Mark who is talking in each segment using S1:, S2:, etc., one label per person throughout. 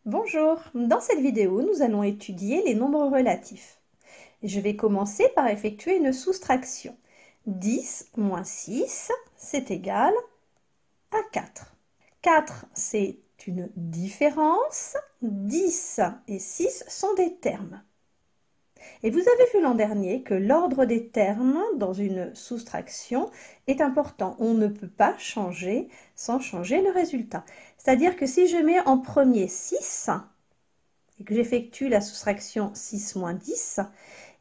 S1: Bonjour, dans cette vidéo, nous allons étudier les nombres relatifs. Je vais commencer par effectuer une soustraction. 10 moins 6, c'est égal à 4. 4, c'est une différence. 10 et 6 sont des termes. Et vous avez vu l'an dernier que l'ordre des termes dans une soustraction est important. On ne peut pas changer sans changer le résultat. C'est-à-dire que si je mets en premier 6 et que j'effectue la soustraction 6 moins 10,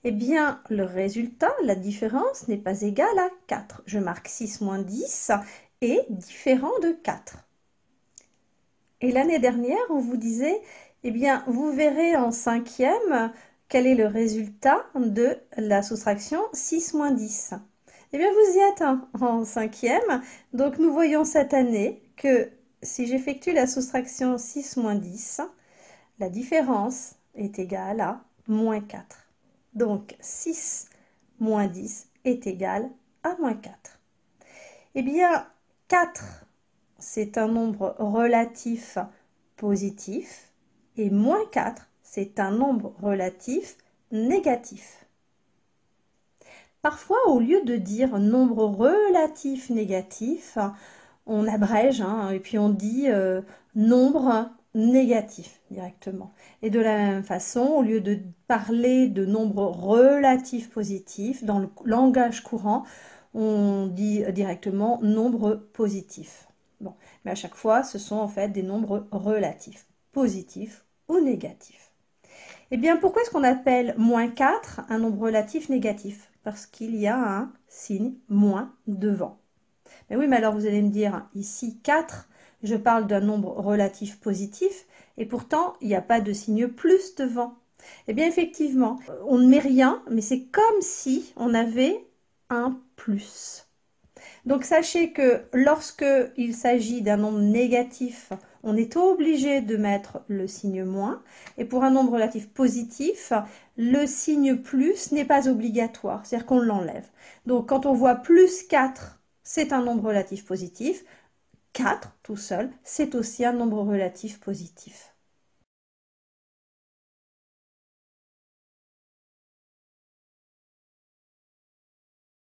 S1: eh bien le résultat, la différence n'est pas égale à 4. Je marque 6 moins 10 est différent de 4. Et l'année dernière, on vous disait, eh bien vous verrez en cinquième quel est le résultat de la soustraction 6 moins 10. Eh bien, vous y êtes en cinquième. Donc, nous voyons cette année que si j'effectue la soustraction 6 moins 10, la différence est égale à moins 4. Donc, 6 moins 10 est égal à moins 4. Eh bien, 4, c'est un nombre relatif positif et moins 4, c'est un nombre relatif négatif. Parfois, au lieu de dire nombre relatif négatif, on abrège et puis on dit nombre négatif directement. Et de la même façon, au lieu de parler de nombre relatif positif, dans le langage courant, on dit directement nombre positif. Bon, mais à chaque fois, ce sont en fait des nombres relatifs, positifs ou négatifs. Eh bien, pourquoi est-ce qu'on appelle moins 4 un nombre relatif négatif? Parce qu'il y a un signe moins devant. Mais oui, mais alors vous allez me dire, ici 4, je parle d'un nombre relatif positif, et pourtant, il n'y a pas de signe plus devant. Eh bien, effectivement, on ne met rien, mais c'est comme si on avait un plus. Donc, sachez que lorsque il s'agit d'un nombre négatif, on est obligé de mettre le signe moins. Et pour un nombre relatif positif, le signe plus n'est pas obligatoire, c'est-à-dire qu'on l'enlève. Donc, quand on voit plus 4, c'est un nombre relatif positif. 4, tout seul, c'est aussi un nombre relatif positif.